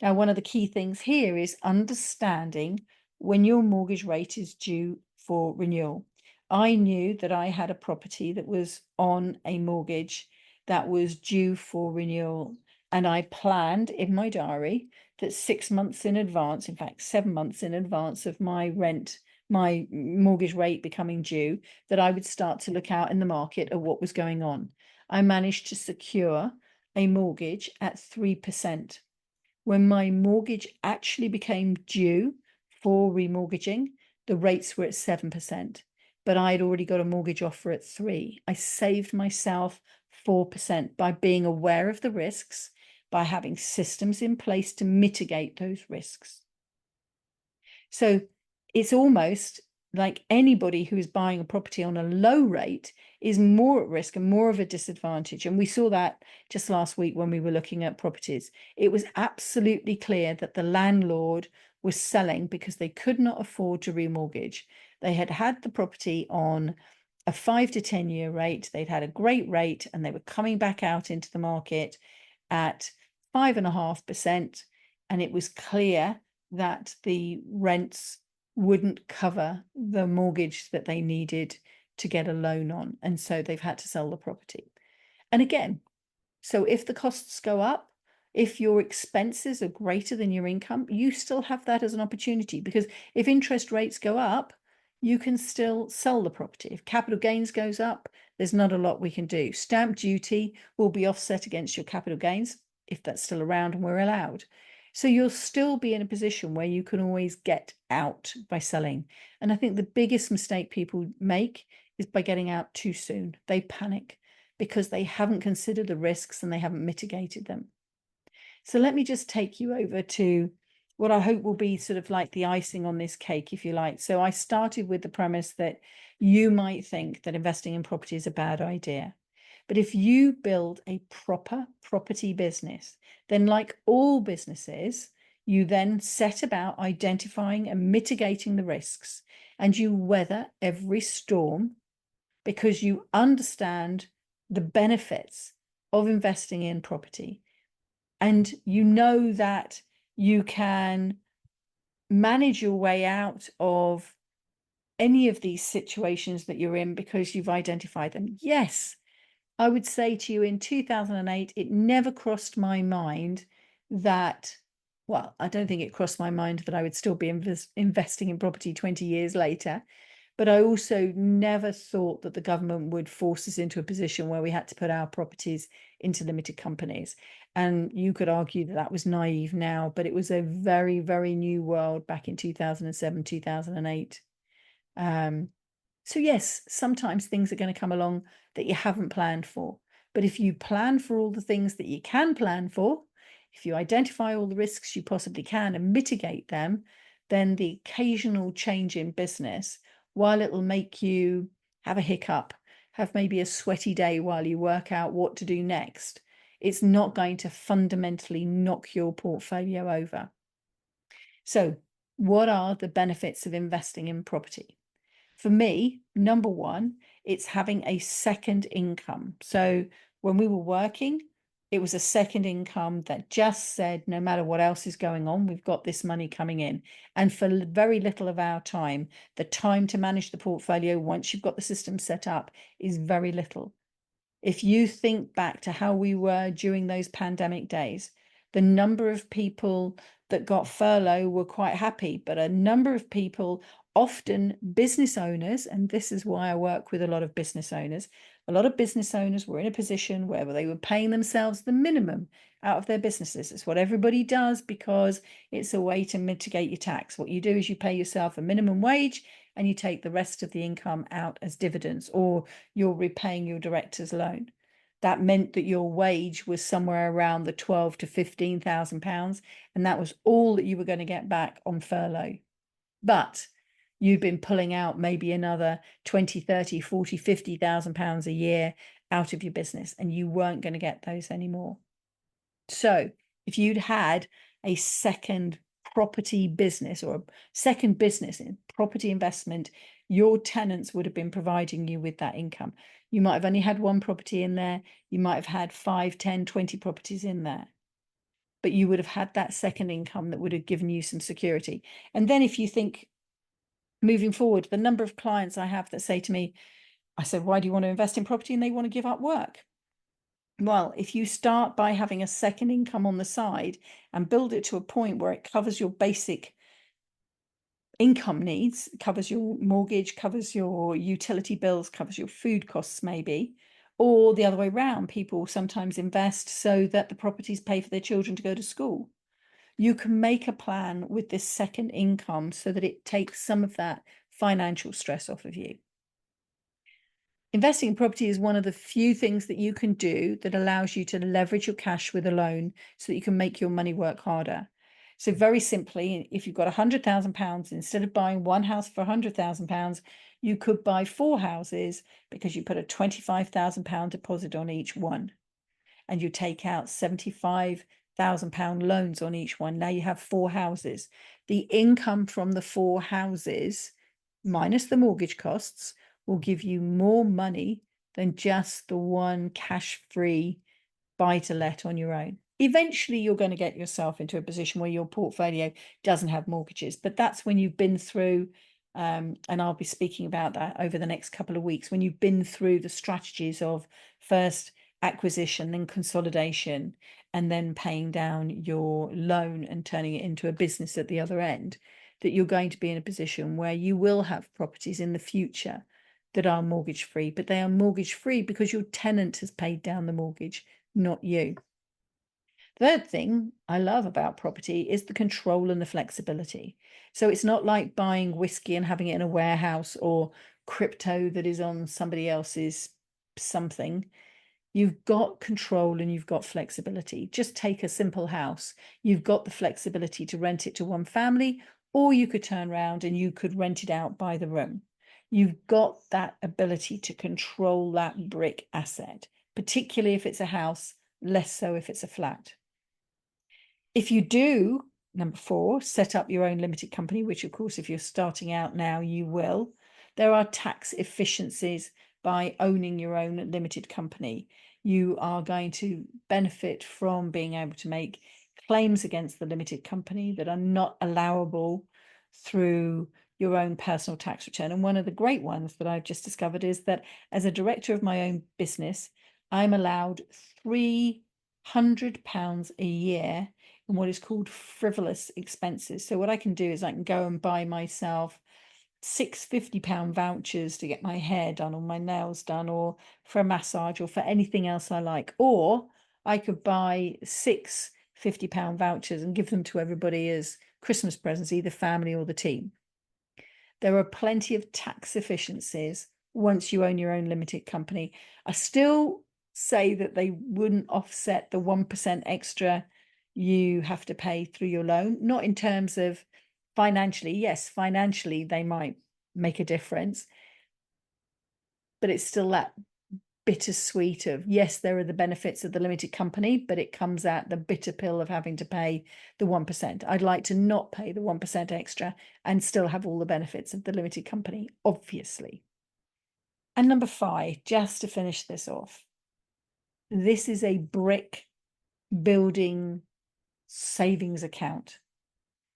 Speaker 1: Now, one of the key things here is understanding when your mortgage rate is due for renewal. I knew that I had a property that was on a mortgage that was due for renewal, and I planned in my diary that 6 months in advance, in fact 7 months in advance of my mortgage rate becoming due, that I would start to look out in the market at what was going on. I managed to secure a mortgage at 3%. When my mortgage actually became due for remortgaging, the rates were at 7%, but I had already got a mortgage offer at 3%. I saved myself 4% by being aware of the risks, by having systems in place to mitigate those risks. So it's almost like anybody who is buying a property on a low rate is more at risk and more of a disadvantage. And we saw that just last week when we were looking at properties. It was absolutely clear that the landlord was selling because they could not afford to remortgage. They had had the property on a 5 to 10 year rate. They'd had a great rate, and they were coming back out into the market at 5.5%. And it was clear that the rents wouldn't cover the mortgage that they needed to get a loan on. And so they've had to sell the property. And again, so if the costs go up, if your expenses are greater than your income, you still have that as an opportunity, because if interest rates go up, you can still sell the property. If capital gains goes up, there's not a lot we can do. Stamp duty will be offset against your capital gains. if that's still around and we're allowed. So you'll still be in a position where you can always get out by selling. And I think the biggest mistake people make is by getting out too soon. They panic because they haven't considered the risks and they haven't mitigated them. So let me just take you over to what I hope will be sort of like the icing on this cake, if you like. So I started with the premise that you might think that investing in property is a bad idea. But if you build a proper property business, then like all businesses, you then set about identifying and mitigating the risks, and you weather every storm because you understand the benefits of investing in property. And you know that you can manage your way out of any of these situations that you're in because you've identified them. Yes, I would say to you in 2008, it never crossed my mind that, well, I don't think it crossed my mind that I would still be investing in property 20 years later. But I also never thought that the government would force us into a position where we had to put our properties into limited companies. And you could argue that that was naive now, but it was a very, very new world back in 2007, 2008. So yes, sometimes things are going to come along that you haven't planned for. But if you plan for all the things that you can plan for, if you identify all the risks you possibly can and mitigate them, then the occasional change in business, while it'll make you have a hiccup, have maybe a sweaty day while you work out what to do next, it's not going to fundamentally knock your portfolio over. So, what are the benefits of investing in property? For me, number one, it's having a second income. So when we were working, it was a second income that just said, no matter what else is going on, we've got this money coming in. And for very little of our time, the time to manage the portfolio once you've got the system set up is very little. If you think back to how we were during those pandemic days, the number of people that got furlough were quite happy, but a number of people, often business owners, and this is why I work with a lot of business owners, a lot of business owners were in a position where they were paying themselves the minimum out of their businesses. It's what everybody does because it's a way to mitigate your tax. What you do is you pay yourself a minimum wage and you take the rest of the income out as dividends, or you're repaying your director's loan. That meant that your wage was somewhere around the 12 to 15,000 pounds, and that was all that you were going to get back on furlough. But you'd been pulling out maybe another 20, 30, 40, 50,000 pounds a year out of your business, and you weren't going to get those anymore. So if you'd had a second property business or a second business in property investment, your tenants would have been providing you with that income. You might have only had one property in there. You might have had 5, 10, 20 properties in there. But you would have had that second income that would have given you some security. And then if you think moving forward, the number of clients I have that say to me, I said, why do you want to invest in property? And they want to give up work. Well, if you start by having a second income on the side and build it to a point where it covers your basic income needs, covers your mortgage, covers your utility bills, covers your food costs maybe, or the other way around, people sometimes invest so that the properties pay for their children to go to school. You can make a plan with this second income so that it takes some of that financial stress off of you. Investing in property is one of the few things that you can do that allows you to leverage your cash with a loan so that you can make your money work harder. So very simply, if you've got £100,000, instead of buying one house for £100,000, you could buy 4 houses because you put a £25,000 deposit on each one, and you take out £75,000 loans on each one. Now you have 4 houses. The income from the 4 houses, minus the mortgage costs, will give you more money than just the one cash-free buy-to-let on your own. Eventually, you're going to get yourself into a position where your portfolio doesn't have mortgages, but that's when you've been through, and I'll be speaking about that over the next couple of weeks, when you've been through the strategies of first acquisition, then consolidation, and then paying down your loan and turning it into a business at the other end, that you're going to be in a position where you will have properties in the future that are mortgage free, but they are mortgage free because your tenant has paid down the mortgage, not you. Third thing I love about property is the control and the flexibility. So it's not like buying whiskey and having it in a warehouse or crypto that is on somebody else's something. You've got control and you've got flexibility. Just take a simple house. You've got the flexibility to rent it to one family, or you could turn around and you could rent it out by the room. You've got that ability to control that brick asset, particularly if it's a house, less so if it's a flat. If you do, number 4, set up your own limited company, which of course, if you're starting out now, you will. There are tax efficiencies by owning your own limited company. You are going to benefit from being able to make claims against the limited company that are not allowable through your own personal tax return. And one of the great ones that I've just discovered is that as a director of my own business, I'm allowed £300 a year in what is called frivolous expenses. So what I can do is I can go and buy myself 6 £50 vouchers to get my hair done or my nails done or for a massage or for anything else I like. Or I could buy 6 £50 vouchers and give them to everybody as Christmas presents, either family or the team. There are plenty of tax efficiencies once you own your own limited company. I still say that they wouldn't offset the 1% extra you have to pay through your loan, not in terms of financially. Yes, financially, they might make a difference, but it's still that bittersweet of, yes, there are the benefits of the limited company, but it comes at the bitter pill of having to pay the 1%. I'd like to not pay the 1% extra and still have all the benefits of the limited company, obviously. And number 5, just to finish this off, this is a brick building savings account.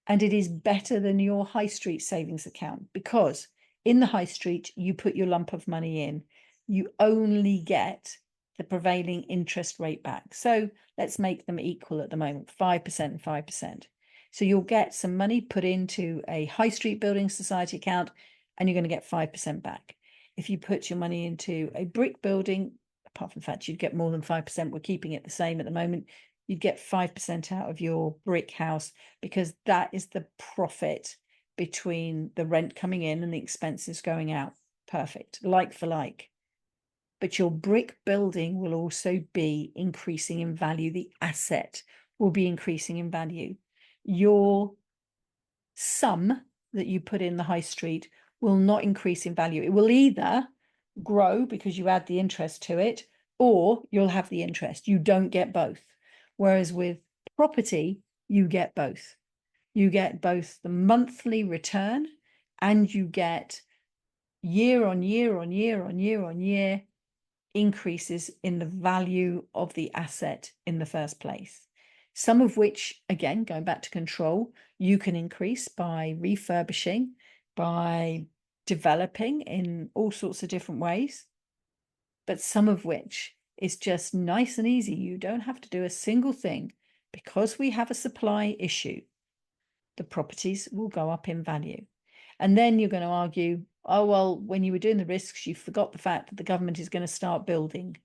Speaker 1: And it is better than your high street savings account, because in the high street, you put your lump of money in, you only get the prevailing interest rate back. So let's make them equal at the moment, 5% and 5%. So you'll get some money put into a high street building society account and you're going to get 5% back. If you put your money into a brick building, apart from the fact you'd get more than 5%, we're keeping it the same at the moment, you'd get 5% out of your brick house, because that is the profit between the rent coming in and the expenses going out. Perfect, like for like. But your brick building will also be increasing in value. The asset will be increasing in value. Your sum that you put in the high street will not increase in value. It will either grow because you add the interest to it, or you'll have the interest. You don't get both. Whereas with property, you get both. You get both the monthly return and you get year on year on year on year on year increases in the value of the asset in the first place. Some of which, again, going back to control, you can increase by refurbishing, by developing in all sorts of different ways. But some of which is just nice and easy. You don't have to do a single thing. Because we have a supply issue, the properties will go up in value. And then you're going to argue, oh, well, when you were doing the risks, you forgot the fact that the government is going to start building.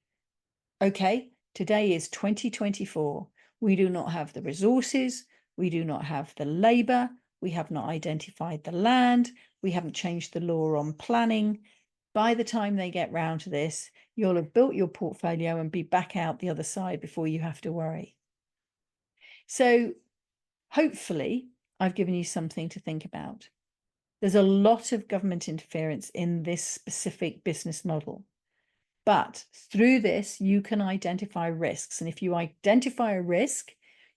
Speaker 1: Okay, today is 2024. We do not have the resources. We do not have the labor. We have not identified the land. We haven't changed the law on planning. By the time they get round to this, you'll have built your portfolio and be back out the other side before you have to worry. So hopefully I've given you something to think about. There's a lot of government interference in this specific business model. But through this, you can identify risks. And if you identify a risk,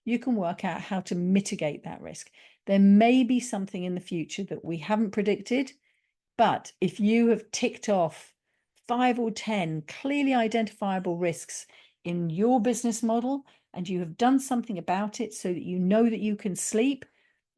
Speaker 1: you can work out how to mitigate that risk. There may be something in the future that we haven't predicted, but if you have ticked off 5 or 10 clearly identifiable risks in your business model, and you have done something about it so that you know that you can sleep,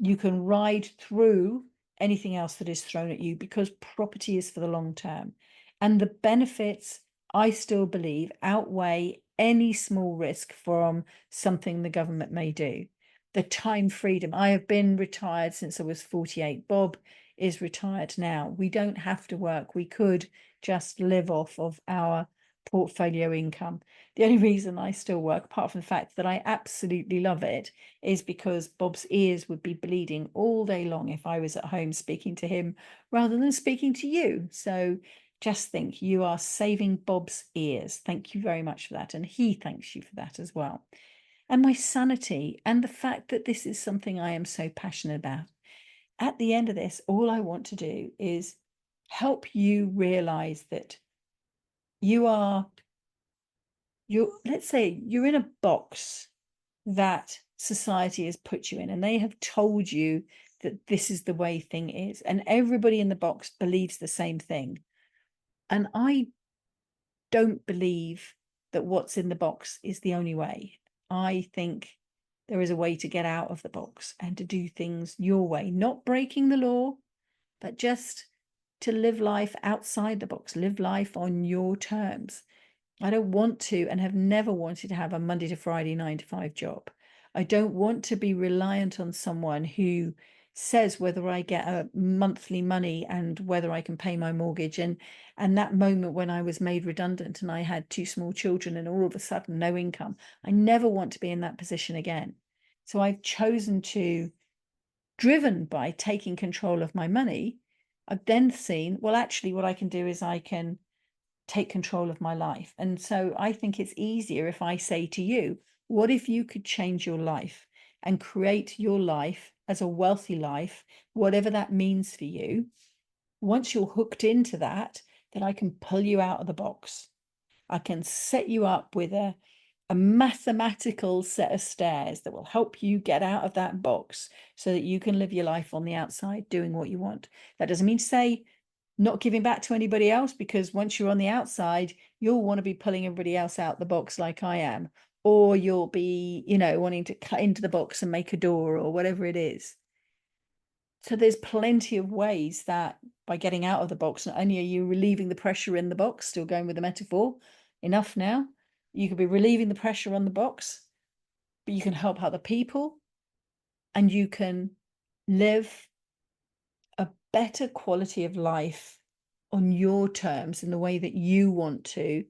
Speaker 1: you can ride through anything else that is thrown at you, because property is for the long term. And the benefits, I still believe, outweigh any small risk from something the government may do. The time freedom. I have been retired since I was 48. Bob is retired now. We don't have to work. We could just live off of our portfolio income. The only reason I still work, apart from the fact that I absolutely love it, is because Bob's ears would be bleeding all day long if I was at home speaking to him rather than speaking to you. So just think, you are saving Bob's ears. Thank you very much for that. And he thanks you for that as well. And my sanity, and the fact that this is something I am so passionate about. At the end of this, all I want to do is help you realize that you're let's say you're in a box that society has put you in, and they have told you that this is the way thing is, and everybody in the box believes the same thing. And I don't believe that what's in the box is the only way. I think there is a way to get out of the box and to do things your way, not breaking the law, but just to live life outside the box, live life on your terms. I don't want to, and have never wanted to have, a Monday to Friday 9 to 5 job. I don't want to be reliant on someone who says whether I get a monthly money and whether I can pay my mortgage. And that moment when I was made redundant and I had 2 small children and all of a sudden no income, I never want to be in that position again. So I've chosen to, driven by taking control of my money, I've then seen, well, actually what I can do is I can take control of my life. And so I think it's easier if I say to you, what if you could change your life and create your life as a wealthy life, whatever that means for you? Once you're hooked into that, then I can pull you out of the box. I can set you up with a mathematical set of stairs that will help you get out of that box so that you can live your life on the outside doing what you want. That doesn't mean to say not giving back to anybody else, because once you're on the outside, you'll want to be pulling everybody else out the box like I am, or you'll be, wanting to cut into the box and make a door or whatever it is. So there's plenty of ways that by getting out of the box, not only are you relieving the pressure in the box, still going with the metaphor, enough now, you could be relieving the pressure on the box, but you can help other people and you can live a better quality of life on your terms in the way that you want to,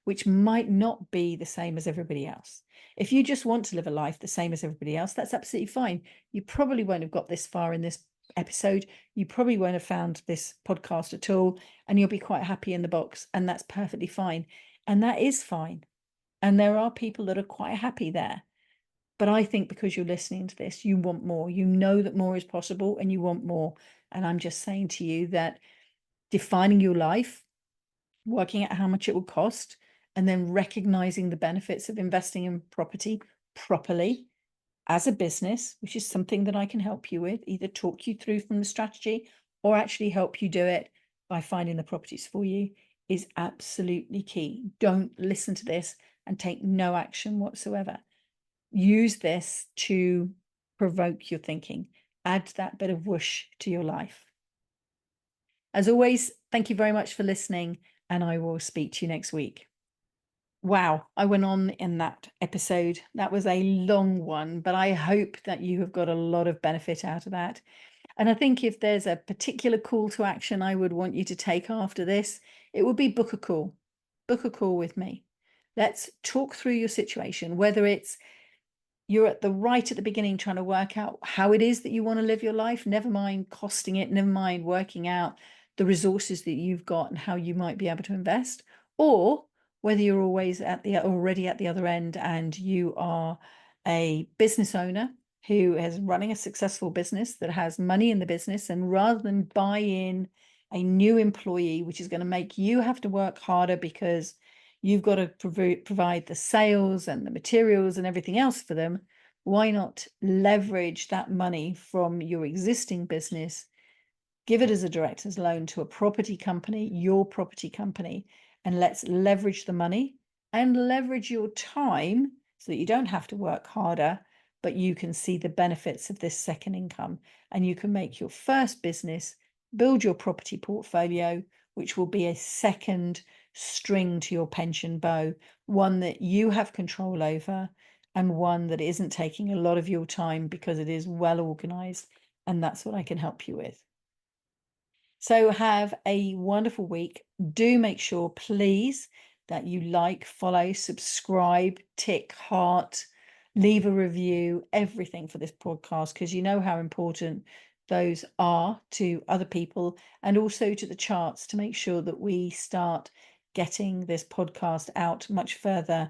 Speaker 1: which might not be the same as everybody else. If you just want to live a life the same as everybody else, that's absolutely fine. You probably won't have got this far in this episode. You probably won't have found this podcast at all, and you'll be quite happy in the box, and that's perfectly fine. And that is fine. And there are people that are quite happy there. But I think because you're listening to this, you want more. You know that more is possible and you want more. And I'm just saying to you that defining your life, working out how much it will cost, and then recognizing the benefits of investing in property properly as a business, which is something that I can help you with, either talk you through from the strategy or actually help you do it by finding the properties for you, is absolutely key. Don't listen to this and take no action whatsoever. Use this to provoke your thinking. Add that bit of whoosh to your life. As always, thank you very much for listening, and I will speak to you next week. Wow, I went on in that episode. That was a long one, but I hope that you have got a lot of benefit out of that. And I think if there's a particular call to action I would want you to take after this, it would be book a call. Book a call with me. Let's talk through your situation, whether it's you're at the beginning trying to work out how it is that you want to live your life, never mind costing it, never mind working out the resources that you've got and how you might be able to invest, or whether you're already at the other end and you are a business owner who is running a successful business that has money in the business, and rather than buy in a new employee, which is going to make you have to work harder because you've got to provide the sales and the materials and everything else for them, why not leverage that money from your existing business, give it as a director's loan to a property company, your property company, and let's leverage the money and leverage your time so that you don't have to work harder, but you can see the benefits of this second income, and you can make your first business, build your property portfolio, which will be a second string to your pension bow, one that you have control over and one that isn't taking a lot of your time because it is well organized. And that's what I can help you with. So have a wonderful week. Do make sure, please, that you like, follow, subscribe, tick heart, leave a review, everything for this podcast, because you know how important those are to other people and also to the charts, to make sure that we start getting this podcast out much further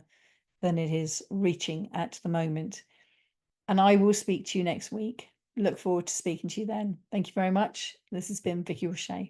Speaker 1: than it is reaching at the moment. And I will speak to you next week. Look forward to speaking to you then. Thank you very much. This has been Vicky Roche.